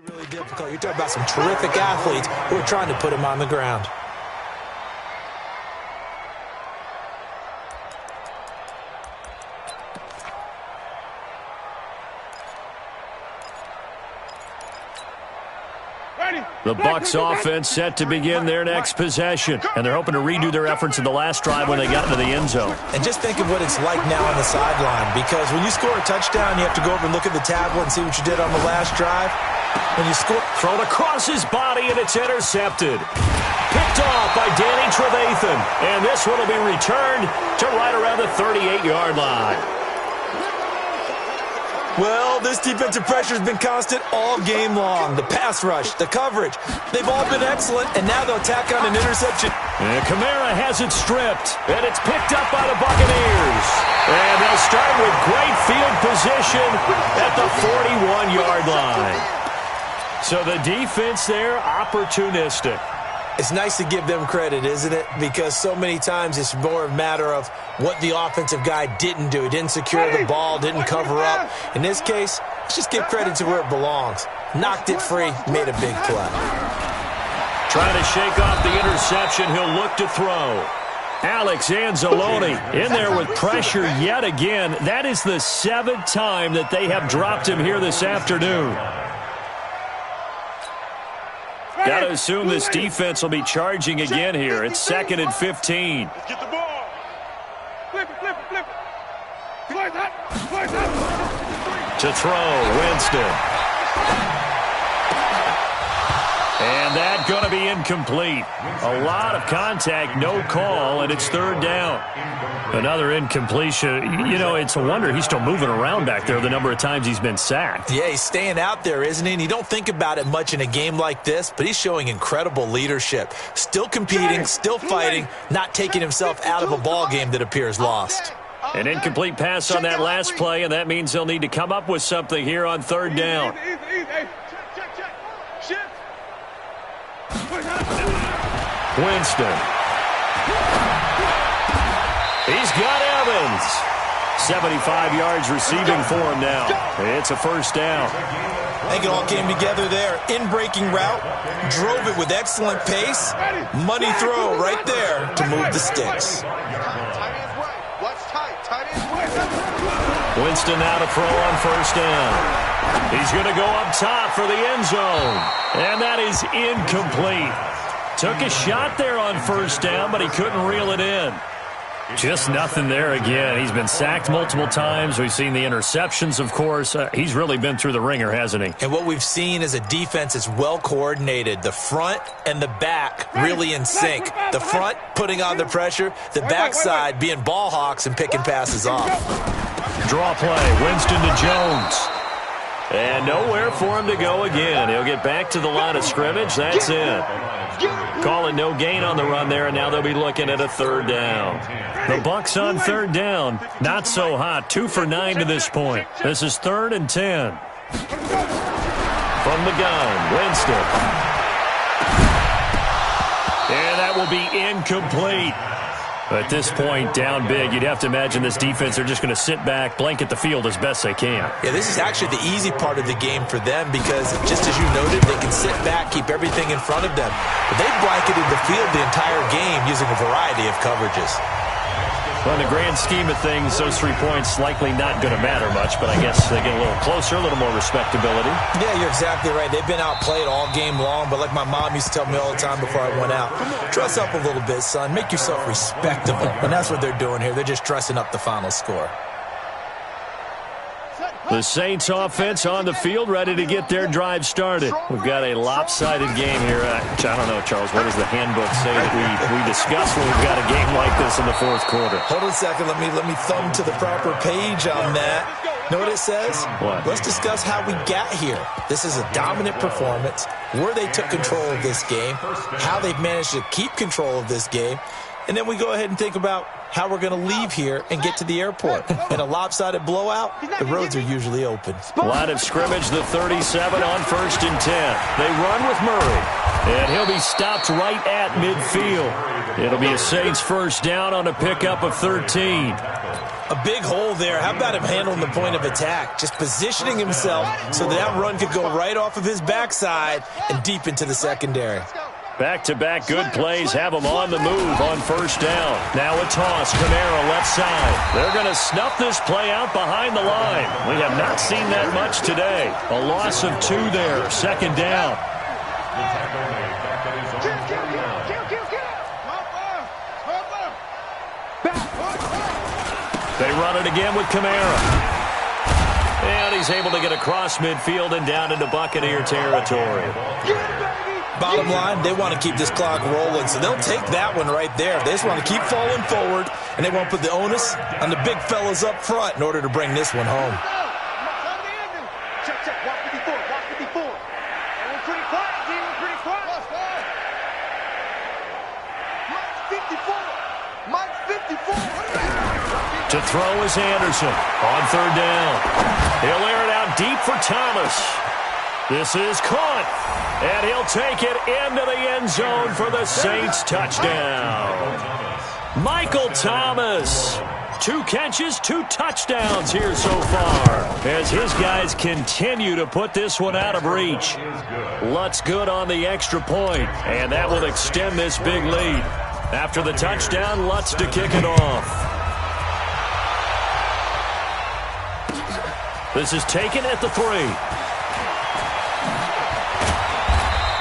Really difficult. You're talking about some terrific athletes who are trying to put him on the ground. The Bucs offense set to begin their next possession, and they're hoping to redo their efforts in the last drive when they got into the end zone. And just think of what it's like now on the sideline, because when you score a touchdown, you have to go over and look at the tablet and see what you did on the last drive. When you score, thrown across his body, and it's intercepted. Picked off by Danny Trevathan, and this one will be returned to right around the 38-yard line. well, this defensive pressure has been constant all game long. The pass rush, the coverage, they've all been excellent, and now they'll tack on an interception. And Kamara has it stripped, and it's picked up by the Buccaneers. And they'll start with great field position at the 41-yard line. So the defense there, opportunistic. It's nice to give them credit, isn't it? Because so many times it's more a matter of what the offensive guy didn't do. He didn't secure the ball, didn't cover up. In this case, let's just give credit to where it belongs. Knocked it free, made a big play. Trying to shake off the interception, he'll look to throw. Alex Anzalone in there with pressure yet again. That is the 7th time that they have dropped him here this afternoon. Got to assume this defense will be charging again here. It's 2nd and 15. Get the ball. Flip it, flip it, flip it. Slice that. To throw, Winston. And that's going to be incomplete. A lot of contact, no call, and it's 3rd down. Another incompletion. You know, it's a wonder he's still moving around back there the number of times he's been sacked. Yeah, he's staying out there, isn't he? And you don't think about it much in a game like this, but he's showing incredible leadership. Still competing, still fighting, not taking himself out of a ball game that appears lost. An incomplete pass on that last play, and that means they'll need to come up with something here on 3rd down. Winston. He's got Evans. 75 yards receiving for him now. It's a 1st down. I think it all came together there. In-breaking route, drove it with excellent pace. Money throw right there to move the sticks. Winston now to throw on 1st down. He's going to go up top for the end zone. And that is incomplete. Took a shot there on 1st down, but he couldn't reel it in. Just nothing there again. He's been sacked multiple times. We've seen the interceptions, of course. He's really been through the ringer, hasn't he? And what we've seen is a defense that's well coordinated. The front and the back really in sync. The front putting on the pressure. The backside being ball hawks and picking passes off. Draw play. Winston to Jones. And nowhere for him to go again. He'll get back to the line of scrimmage. That's it. Calling no gain on the run there, and now they'll be looking at a 3rd down. The Bucs on 3rd down. Not so hot. 2 for 9 to this point. This is 3rd and 10. From the gun, Winston. And that will be incomplete. At this point, down big, you'd have to imagine this defense are just going to sit back, blanket the field as best they can. Yeah, this is actually the easy part of the game for them because, just as you noted, they can sit back, keep everything in front of them. But they've blanketed the field the entire game using a variety of coverages. Well, in the grand scheme of things, those 3 points likely not going to matter much, but I guess they get a little closer, a little more respectability. Yeah, you're exactly right. They've been outplayed all game long, but like my mom used to tell me all the time before I went out, dress up a little bit, son. Make yourself respectable. And that's what they're doing here. They're just dressing up the final score. The Saints offense on the field, ready to get their drive started. We've got a lopsided game here. I don't know, Charles, what does the handbook say that we discuss when we've got a game like this in the 4th quarter? Hold on a second. Let me thumb to the proper page on that. Know what it says? What? Let's discuss how we got here. This is a dominant performance, where they took control of this game, how they've managed to keep control of this game, and then we go ahead and think about how we're going to leave here and get to the airport. In a lopsided blowout, the roads are usually open. Line of scrimmage, the 37 on 1st and 10. They run with Murray, and he'll be stopped right at midfield. It'll be a Saints 1st down on a pickup of 13. A big hole there. How about him handling the point of attack? Just positioning himself so that run could go right off of his backside and deep into the secondary. Back-to-back good plays have them on the move on first down. Now a toss, Kamara left side. They're going to snuff this play out behind the line. We have not seen that much today. A loss of 2 there, second down. They run it again with Kamara. And he's able to get across midfield and down into Buccaneer territory. Bottom line, they want to keep this clock rolling, so they'll take that one right there. They just want to keep falling forward, and they won't put the onus on the big fellas up front in order to bring this one home. Check, check. Watch 54. Watch 54. And we're pretty quiet, team. We're pretty quiet. Mike 54. Mike 54. To throw is Anderson on third down. He'll air it out deep for Thomas. This is caught, and he'll take it into the end zone for the Saints touchdown. Michael Thomas, 2 catches, 2 touchdowns here so far, as his guys continue to put this one out of reach. Lutz good on the extra point, and that will extend this big lead. After the touchdown, Lutz to kick it off. This is taken at the 3.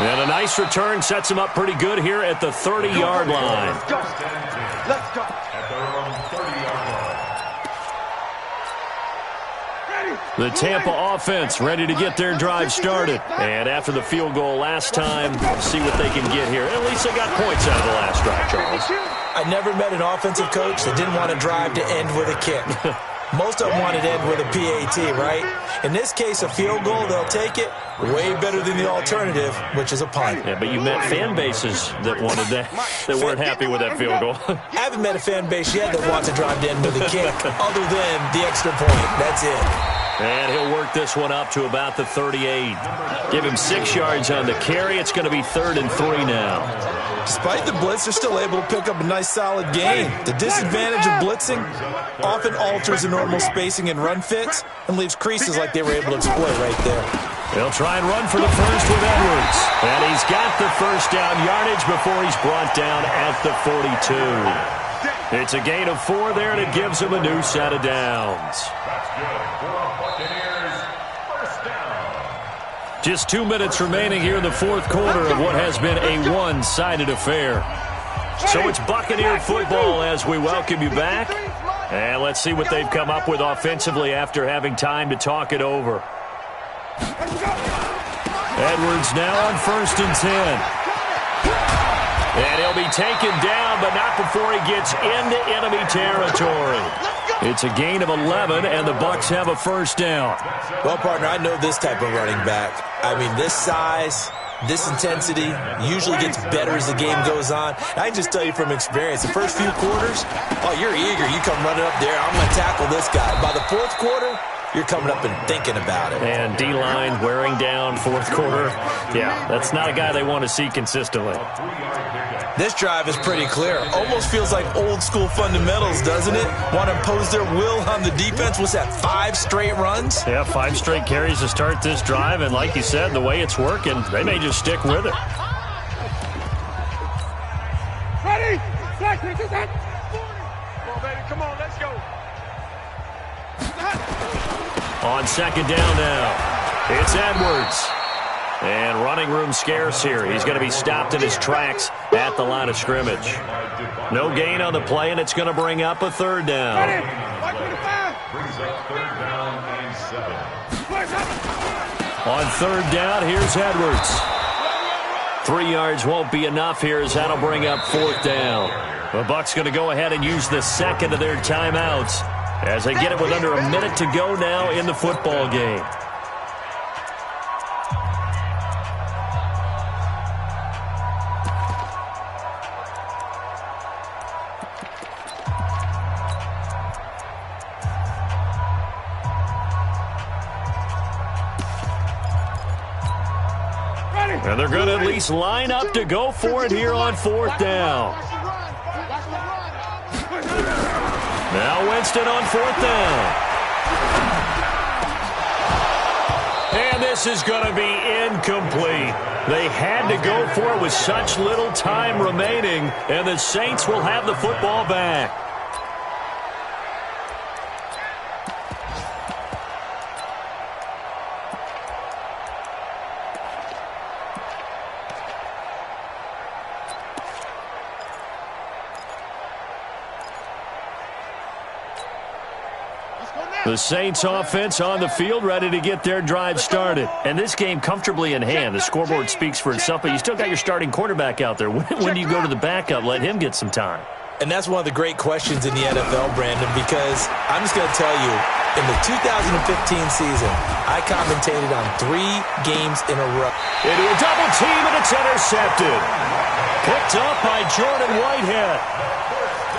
And a nice return sets him up pretty good here at the 30-yard line. Let's go. Let's go. At their own 30-yard line. The Tampa offense ready to get their drive started. And after the field goal last time, see what they can get here. At least they got points out of the last drive, Charles. I never met an offensive coach that didn't want to drive to end with a kick. Most of them wanted to end with a PAT, right? In this case, a field goal, they'll take it. Way better than the alternative, which is a punt. Yeah, but you met fan bases that wanted that, that weren't happy with that field goal. I haven't met a fan base yet that wants to drive to end with a kick, other than the extra point. That's it. And he'll work this one up to about the 38. Give him 6 yards on the carry. It's going to be 3rd and 3 now. Despite the blitz, they're still able to pick up a nice, solid gain. The disadvantage of blitzing often alters the normal spacing and run fits and leaves creases like they were able to exploit right there. They'll try and run for the first with Edwards. And he's got the first down yardage before he's brought down at the 42. It's a gain of 4 there, and it gives him a new set of downs. That's good for Buccaneers. First down. Just 2 minutes remaining here in the 4th quarter of what has been a one-sided affair. So it's Buccaneer football as we welcome you back. And let's see what they've come up with offensively after having time to talk it over. Edwards now on 1st and 10. And he'll be taken down, but not before he gets into enemy territory. It's a gain of 11, and the Bucs have a first down. Well, partner, I know this type of running back. I mean, this size, this intensity usually gets better as the game goes on. I can just tell you from experience, the first few quarters, oh, you're eager. You come running up there, I'm going to tackle this guy. By the 4th quarter, you're coming up and thinking about it. And D-line wearing down 4th quarter. Yeah, that's not a guy they want to see consistently. This drive is pretty clear. Almost feels like old school fundamentals, doesn't it? Want to impose their will on the defense. What's that, 5 straight runs? Yeah, 5 straight carries to start this drive. And like you said, the way it's working, they may just stick with it. Ready? Come on, baby. Come on, let's go. On 2nd down now, it's Edwards. And running room scarce here. He's going to be stopped in his tracks at the line of scrimmage. No gain on the play, and it's going to bring up a 3rd down. Brings up 3rd down and 7. On 3rd down, here's Edwards. 3 yards won't be enough here as that'll bring up 4th down. The Bucs going to go ahead and use the 2nd of their timeouts as they get it with under a minute to go now in the football game. And they're going to at least line up to go for it here on 4th down. Now Winston on 4th down. And this is going to be incomplete. They had to go for it with such little time remaining, and the Saints will have the football back. The Saints offense on the field, ready to get their drive started. And this game comfortably in hand. The scoreboard speaks for itself, but you still got your starting quarterback out there. When do you go to the backup? Let him get some time. And that's one of the great questions in the NFL, Brandon, because I'm just going to tell you, in the 2015 season, I commentated on 3 games in a row. Into a double team, and it's intercepted. Picked up by Jordan Whitehead.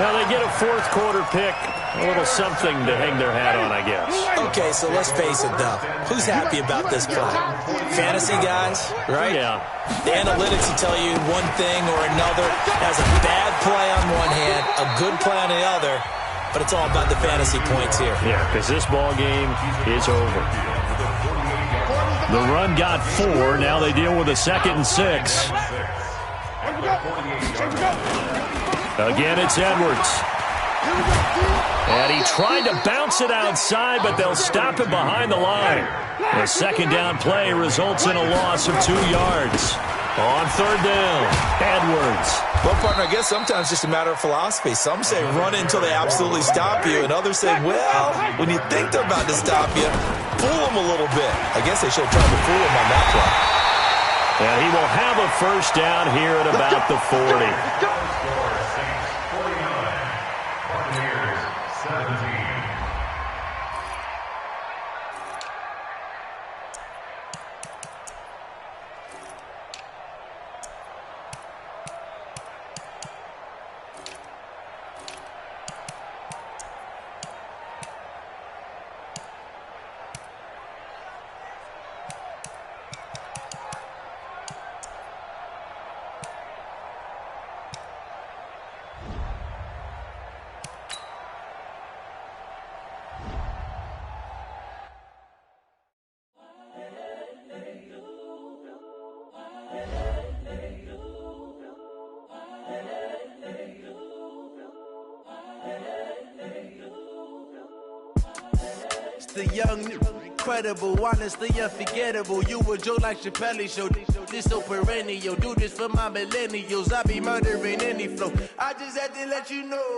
Now they get a 4th quarter pick. A little something to hang their hat on, I guess. Okay, so let's face it, though. Who's happy about this play? Fantasy guys, right? Yeah. The analytics will tell you one thing or another. Has a bad play on one hand, a good play on the other, but it's all about the fantasy points here. Yeah, because this ball game is over. The run got 4. Now they deal with a 2nd and 6. Again, it's Edwards. And he tried to bounce it outside, but they'll stop him behind the line. The 2nd down play results in a loss of 2 yards. On 3rd down, Edwards. Well, partner, I guess sometimes it's just a matter of philosophy. Some say run until they absolutely stop you, and others say, well, when you think they're about to stop you, fool them a little bit. I guess they should have tried to fool him on that play. And he will have a 1st down here at about the 40. The young, incredible, honestly unforgettable. You a Joe like Chappelle show. This so perennial. Do this for my millennials. I be murdering any flow. I just had to let you know.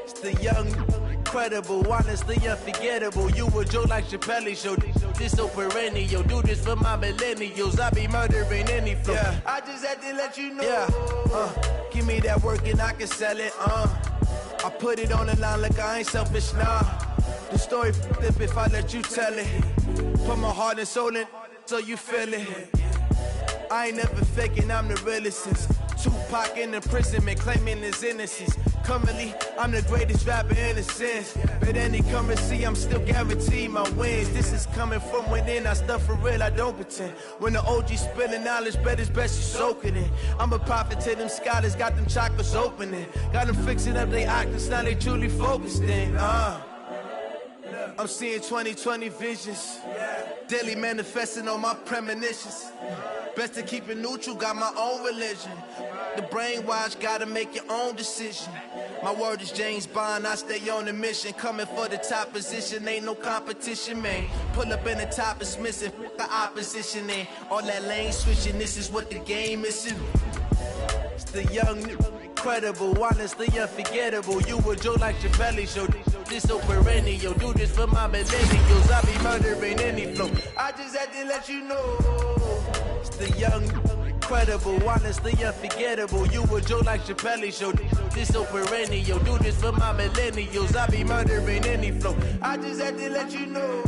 It's the young, incredible, honestly unforgettable. You a Joe like Chappelle show. This so perennial. Do this for my millennials. I be murdering any flow. Yeah. I just had to let you know. Yeah. Give me that work and I can sell it. I put it on the line like I ain't selfish, nah. The story flip if I let you tell it. Put my heart and soul in so you feel it. I ain't never faking, I'm the realest since Tupac in imprisonment, claiming his innocence. Currently, I'm the greatest rapper in a sense. But any currency, I'm still guaranteed my wins. This is coming from within, I stuff for real, I don't pretend. When the OG spilling knowledge, bet it's best you soak it in. I'm a prophet to them scholars, got them chakras opening. Got them fixing up they octaves, now they truly focused in. I'm seeing 2020 visions. Daily manifesting on my premonitions. Best to keep it neutral, got my own religion. The brainwash, gotta make your own decision. My word is James Bond, I stay on a mission. Coming for the top position, ain't no competition, man. Pull up in the top, it's missing, the opposition in. All that lane switching, this is what the game is. It's the young, incredible, honestly unforgettable. You a Joe like Chappelle show. This so perennial, do this for my millennials. I be murdering any flow. I just had to let you know. It's the young, incredible, honestly unforgettable. You a Joe like Chappelle show. This so perennial, do this for my millennials. I be murdering any flow. I just had to let you know.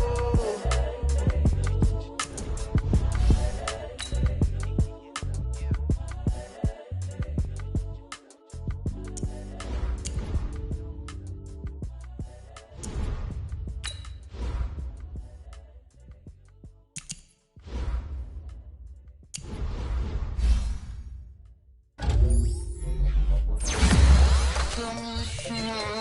Come on,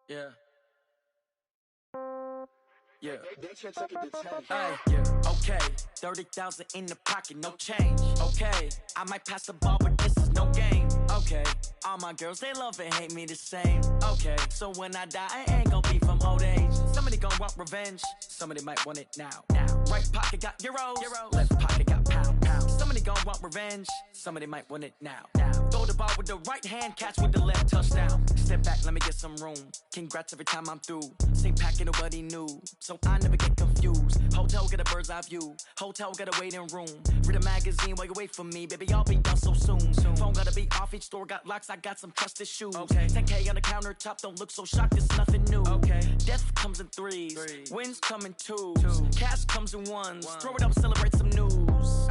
Yeah. Yeah. Hey, yeah. Okay, 30,000 in the pocket, no change. Okay, I might pass the ball, but this is no game. Okay, all my girls, they love and hate me the same. Okay, so when I die, I ain't gon' be from old age. Somebody gon' want revenge, somebody might want it now. Right pocket got euros, left pocket got pound. Somebody gon' want revenge, somebody might want it now. Throw the ball with the right hand, catch with the left, touchdown. Step back, let me get some room. Congrats every time I'm through. Same packet, nobody knew, so I never get confused. Hotel get a bird's eye view, hotel got a waiting room. Read a magazine while you wait for me, baby, I'll be done so soon. Phone gotta be off, each store got locks, I got some trusted shoes. 10K on the countertop, don't look so shocked, it's nothing new. Death comes in threes, wins come in twos, cash comes in ones. Throw it up, celebrate some news.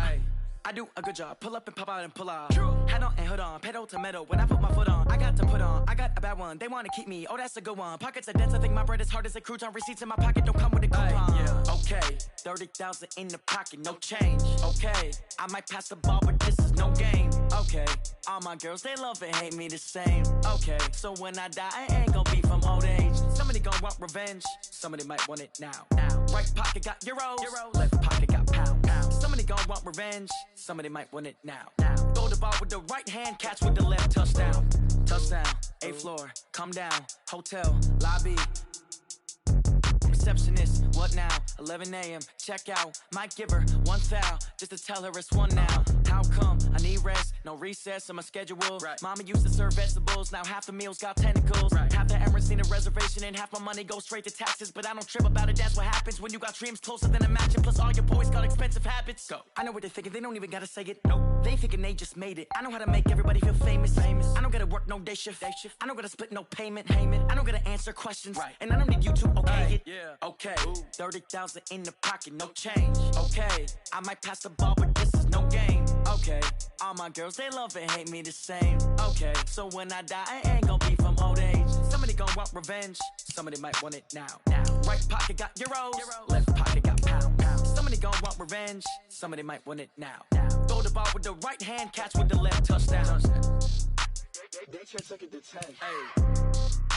I do a good job, pull up and pop out and pull out. Head on and hood on, pedal to metal. When I put my foot on, I got to put on. I got a bad one, they wanna keep me, oh that's a good one. Pockets are dense, I think my bread is hard as a crouton. Receipts in my pocket don't come with a coupon. Okay, 30,000 in the pocket, no change. Okay, I might pass the ball, but this is no game. Okay, all my girls, they love and hate me the same. Okay, so when I die, I ain't gon' be from old age. Somebody gon' want revenge, somebody might want it now. Right pocket got euros, left pocket got pound. Somebody gon' want revenge, somebody might want it now. Throw the ball with the right hand, catch with the left, touchdown. Touchdown, 8th floor, come down, hotel, lobby. Receptionist, what now? 11 a.m. check out. Might give her one foul just to tell her it's one now. How come? I need rest, no recess on my schedule. Mama used to serve vegetables, now half the meals got tentacles. Half the errands need a reservation and half my money goes straight to taxes. But I don't trip about it, that's what happens when you got dreams closer than a mansion. Plus all your boys got expensive habits. Go. I know what they're thinking, they don't even gotta say it. No, they thinking they just made it. I know how to make everybody feel famous. I don't gotta work no day shift. I don't gotta split no payment. I don't gotta answer questions. And I don't need you to okay it. Okay, 30,000 in the pocket, no change. Okay, I might pass the ball, but this is no game. Okay, all my girls, they love and hate me the same. Okay, so when I die, I ain't gon' be from old age. Somebody gon' want revenge, somebody might want it now. Right pocket got euros, left pocket got pound. Somebody gon' want revenge, somebody might want it now. Throw the ball with the right hand, catch with the left, touchdown. They check it to 10.